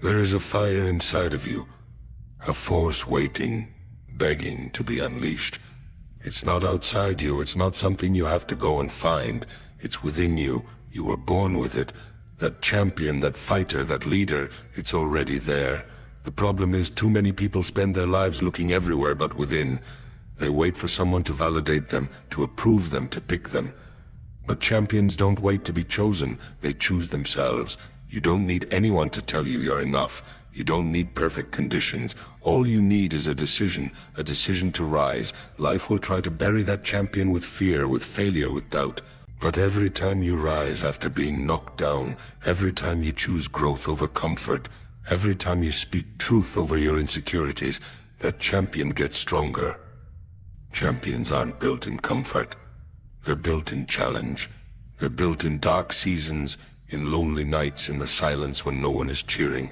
There is a fire inside of you, a force waiting, begging to be unleashed. It's not outside you, it's not something you have to go and find. It's within you. You were born with it. That champion, that fighter, that leader, it's already there. The problem is too many people spend their lives looking everywhere but within. They wait for someone to validate them, to approve them, to pick them. But champions don't wait to be chosen, they choose themselves. You don't need anyone to tell you you're enough. You don't need perfect conditions. All you need is a decision to rise. Life will try to bury that champion with fear, with failure, with doubt. But every time you rise after being knocked down, every time you choose growth over comfort, every time you speak truth over your insecurities, that champion gets stronger. Champions aren't built in comfort. They're built in challenge. They're built in dark seasons, in lonely nights, in the silence when no one is cheering.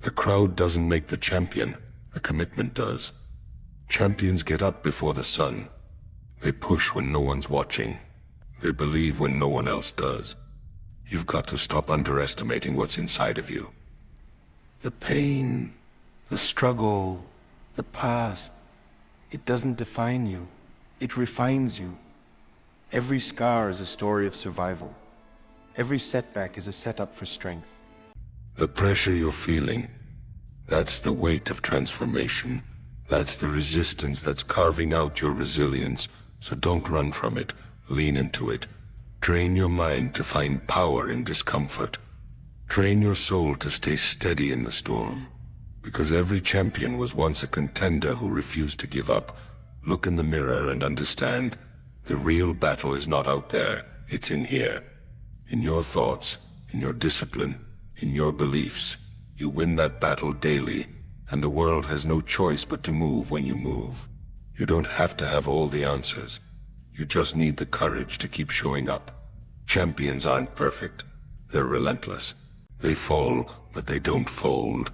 The crowd doesn't make the champion, the commitment does. Champions get up before the sun. They push when no one's watching. They believe when no one else does. You've got to stop underestimating what's inside of you. The pain, the struggle, the past, it doesn't define you. It refines you. Every scar is a story of survival. Every setback is a setup for strength. The pressure you're feeling, that's the weight of transformation. That's the resistance that's carving out your resilience. So don't run from it. Lean into it. Train your mind to find power in discomfort. Train your soul to stay steady in the storm. Because every champion was once a contender who refused to give up. Look in the mirror and understand. The real battle is not out there. It's in here. In your thoughts, in your discipline, in your beliefs. You win that battle daily, and the world has no choice but to move when you move. You don't have to have all the answers. You just need the courage to keep showing up. Champions aren't perfect. They're relentless. They fall, but they don't fold.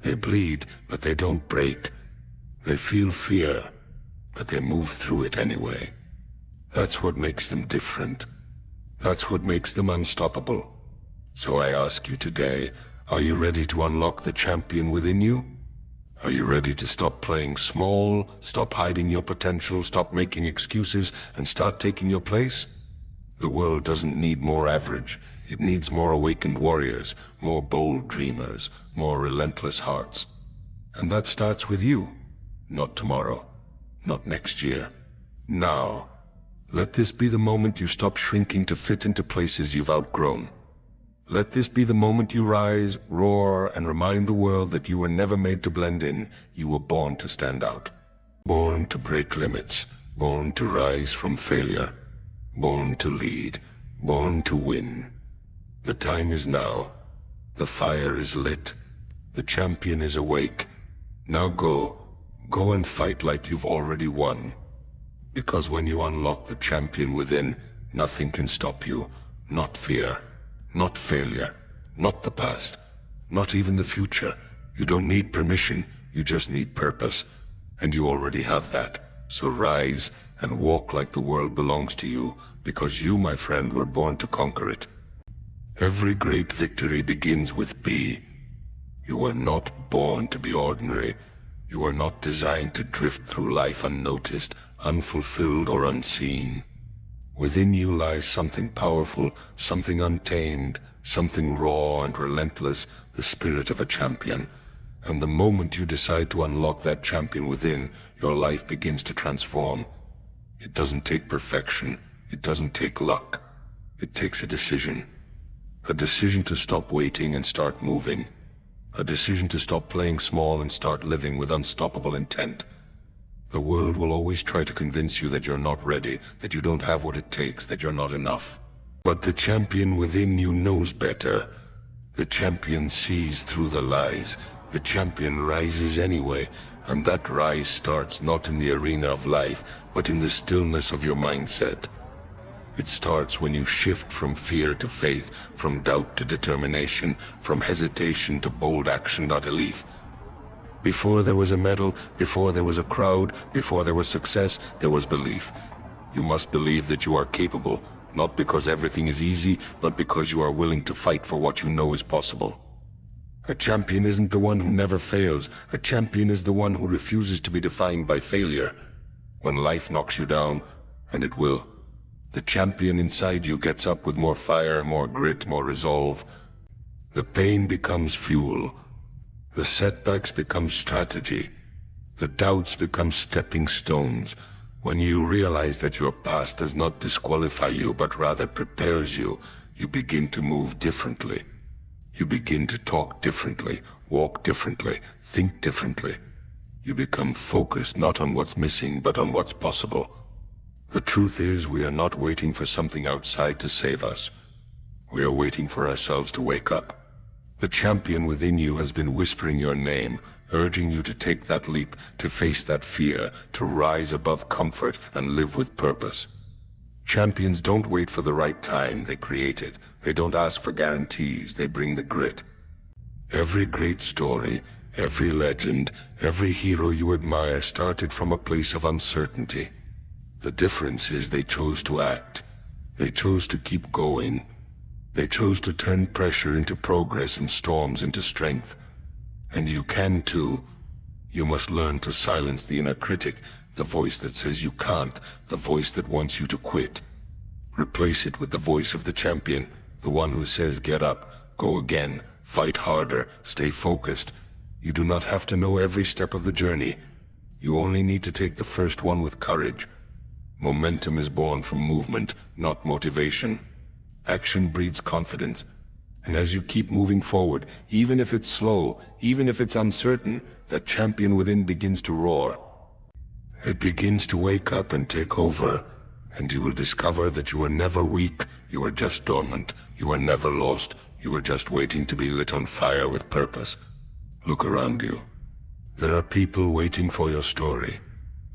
They bleed, but they don't break. They feel fear, but they move through it anyway. That's what makes them different. That's what makes them unstoppable. So I ask you today, are you ready to unlock the champion within you? Are you ready to stop playing small, stop hiding your potential, stop making excuses, and start taking your place? The world doesn't need more average. It needs more awakened warriors, more bold dreamers, more relentless hearts. And that starts with you. Not tomorrow. Not next year. Now. Let this be the moment you stop shrinking to fit into places you've outgrown. Let this be the moment you rise, roar, and remind the world that you were never made to blend in. You were born to stand out. Born to break limits. Born to rise from failure. Born to lead. Born to win. The time is now. The fire is lit. The champion is awake. Now go. Go and fight like you've already won. Because when you unlock the champion within, nothing can stop you. Not fear. Not failure. Not the past. Not even the future. You don't need permission. You just need purpose. And you already have that. So rise and walk like the world belongs to you, because you, my friend, were born to conquer it. Every great victory begins with be. You were not born to be ordinary. You were not designed to drift through life unnoticed, unfulfilled, or unseen. Within you lies something powerful, something untamed, something raw and relentless, the spirit of a champion. And the moment you decide to unlock that champion within, your life begins to transform. It doesn't take perfection. It doesn't take luck. It takes a decision. A decision to stop waiting and start moving. A decision to stop playing small and start living with unstoppable intent. The world will always try to convince you that you're not ready, that you don't have what it takes, that you're not enough. But the champion within you knows better. The champion sees through the lies. The champion rises anyway, and that rise starts not in the arena of life, but in the stillness of your mindset. It starts when you shift from fear to faith, from doubt to determination, from hesitation to bold action, not belief. Before there was a medal, before there was a crowd, before there was success, there was belief. You must believe that you are capable, not because everything is easy, but because you are willing to fight for what you know is possible. A champion isn't the one who never fails. A champion is the one who refuses to be defined by failure. When life knocks you down, and it will, the champion inside you gets up with more fire, more grit, more resolve. The pain becomes fuel. The setbacks become strategy. The doubts become stepping stones. When you realize that your past does not disqualify you, but rather prepares you, you begin to move differently. You begin to talk differently, walk differently, think differently. You become focused not on what's missing, but on what's possible. The truth is, we are not waiting for something outside to save us. We are waiting for ourselves to wake up. The champion within you has been whispering your name, urging you to take that leap, to face that fear, to rise above comfort and live with purpose. Champions don't wait for the right time, they create it. They don't ask for guarantees, they bring the grit. Every great story, every legend, every hero you admire started from a place of uncertainty. The difference is they chose to act. They chose to keep going. They chose to turn pressure into progress and storms into strength. And you can too. You must learn to silence the inner critic, the voice that says you can't, the voice that wants you to quit. Replace it with the voice of the champion, the one who says get up, go again, fight harder, stay focused. You do not have to know every step of the journey. You only need to take the first one with courage. Momentum is born from movement, not motivation. Action breeds confidence. And as you keep moving forward, even if it's slow, even if it's uncertain, that champion within begins to roar. It begins to wake up and take over, and you will discover that you are never weak, you are just dormant, you are never lost, you are just waiting to be lit on fire with purpose. Look around you. There are people waiting for your story,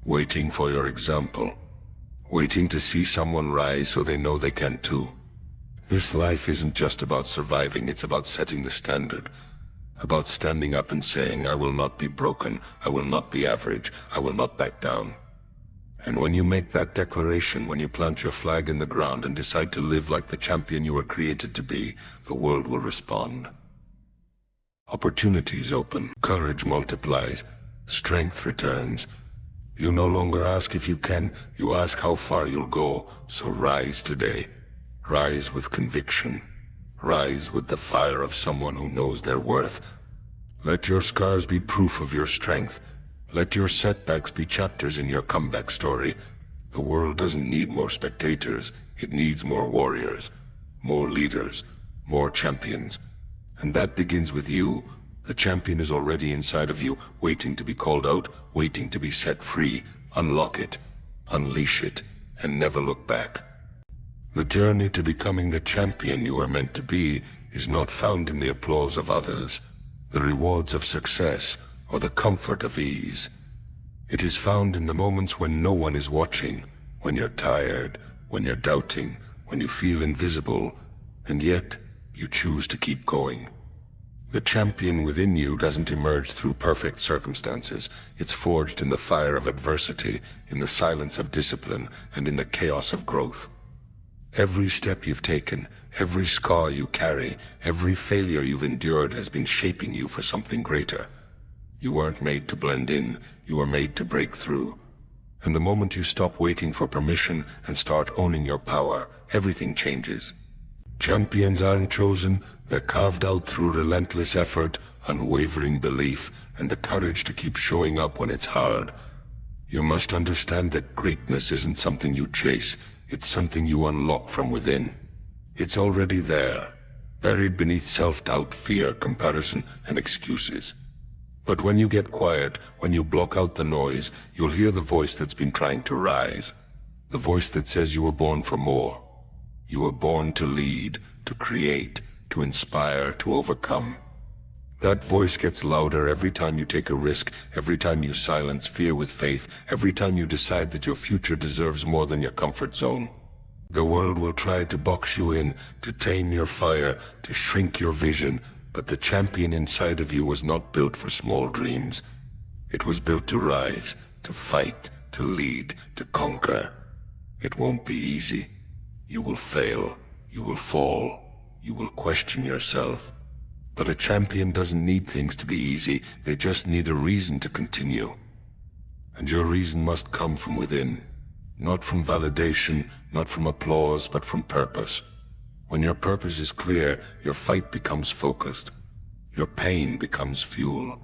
waiting for your example, waiting to see someone rise so they know they can too. This life isn't just about surviving, it's about setting the standard. About standing up and saying, I will not be broken, I will not be average, I will not back down. And when you make that declaration, when you plant your flag in the ground and decide to live like the champion you were created to be, the world will respond. Opportunities open, courage multiplies, strength returns. You no longer ask if you can, you ask how far you'll go, so rise today. Rise with conviction. Rise with the fire of someone who knows their worth. Let your scars be proof of your strength. Let your setbacks be chapters in your comeback story. The world doesn't need more spectators. It needs more warriors, more leaders, more champions. And that begins with you. The champion is already inside of you, waiting to be called out, waiting to be set free. Unlock it, unleash it, and never look back. The journey to becoming the champion you are meant to be is not found in the applause of others, the rewards of success, or the comfort of ease. It is found in the moments when no one is watching, when you're tired, when you're doubting, when you feel invisible, and yet you choose to keep going. The champion within you doesn't emerge through perfect circumstances. It's forged in the fire of adversity, in the silence of discipline, and in the chaos of growth. Every step you've taken, every scar you carry, every failure you've endured has been shaping you for something greater. You weren't made to blend in, you were made to break through. And the moment you stop waiting for permission and start owning your power, everything changes. Champions aren't chosen, they're carved out through relentless effort, unwavering belief, and the courage to keep showing up when it's hard. You must understand that greatness isn't something you chase, it's something you unlock from within. It's already there, buried beneath self-doubt, fear, comparison, and excuses. But when you get quiet, when you block out the noise, you'll hear the voice that's been trying to rise. The voice that says you were born for more. You were born to lead, to create, to inspire, to overcome. That voice gets louder every time you take a risk, every time you silence fear with faith, every time you decide that your future deserves more than your comfort zone. The world will try to box you in, to tame your fire, to shrink your vision, but the champion inside of you was not built for small dreams. It was built to rise, to fight, to lead, to conquer. It won't be easy. You will fail, you will fall, you will question yourself. But a champion doesn't need things to be easy, they just need a reason to continue. And your reason must come from within. Not from validation, not from applause, but from purpose. When your purpose is clear, your fight becomes focused. Your pain becomes fuel.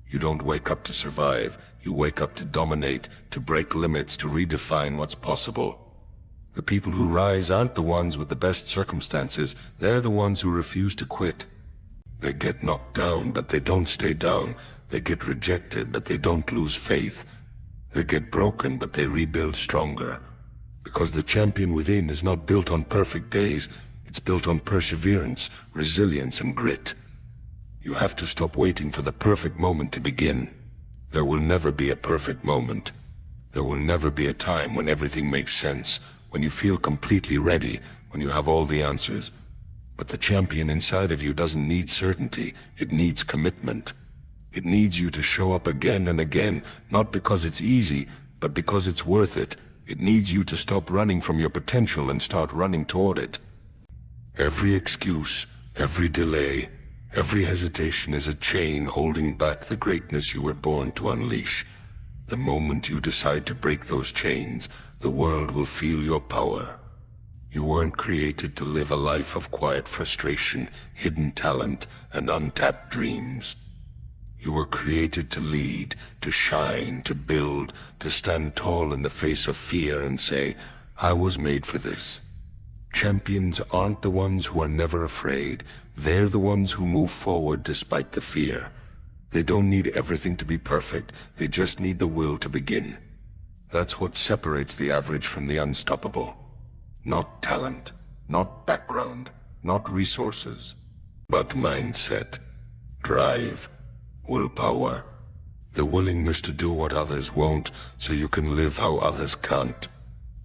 You don't wake up to survive, you wake up to dominate, to break limits, to redefine what's possible. The people who rise aren't the ones with the best circumstances, they're the ones who refuse to quit. They get knocked down, but they don't stay down. They get rejected, but they don't lose faith. They get broken, but they rebuild stronger. Because the champion within is not built on perfect days, it's built on perseverance, resilience, and grit. You have to stop waiting for the perfect moment to begin. There will never be a perfect moment. There will never be a time when everything makes sense, when you feel completely ready, when you have all the answers. But the champion inside of you doesn't need certainty, it needs commitment. It needs you to show up again and again, not because it's easy, but because it's worth it. It needs you to stop running from your potential and start running toward it. Every excuse, every delay, every hesitation is a chain holding back the greatness you were born to unleash. The moment you decide to break those chains, the world will feel your power. You weren't created to live a life of quiet frustration, hidden talent, and untapped dreams. You were created to lead, to shine, to build, to stand tall in the face of fear and say, I was made for this. Champions aren't the ones who are never afraid. They're the ones who move forward despite the fear. They don't need everything to be perfect. They just need the will to begin. That's what separates the average from the unstoppable. Not talent, not background, not resources, but mindset, drive, willpower, the willingness to do what others won't so you can live how others can't.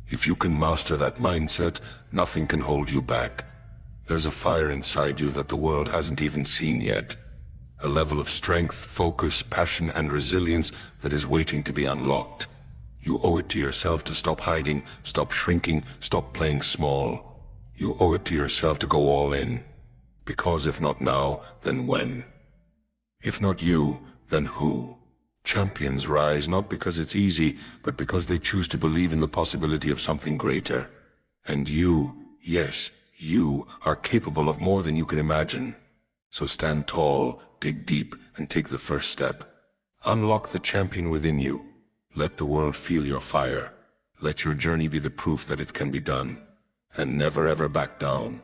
If you can master that mindset, nothing can hold you back. There's a fire inside you that the world hasn't even seen yet. A level of strength, focus, passion, and resilience that is waiting to be unlocked. You owe it to yourself to stop hiding, stop shrinking, stop playing small. You owe it to yourself to go all in. Because if not now, then when? If not you, then who? Champions rise not because it's easy, but because they choose to believe in the possibility of something greater. And you, yes, you are capable of more than you can imagine. So stand tall, dig deep, and take the first step. Unlock the champion within you. Let the world feel your fire. Let your journey be the proof that it can be done. And never ever back down.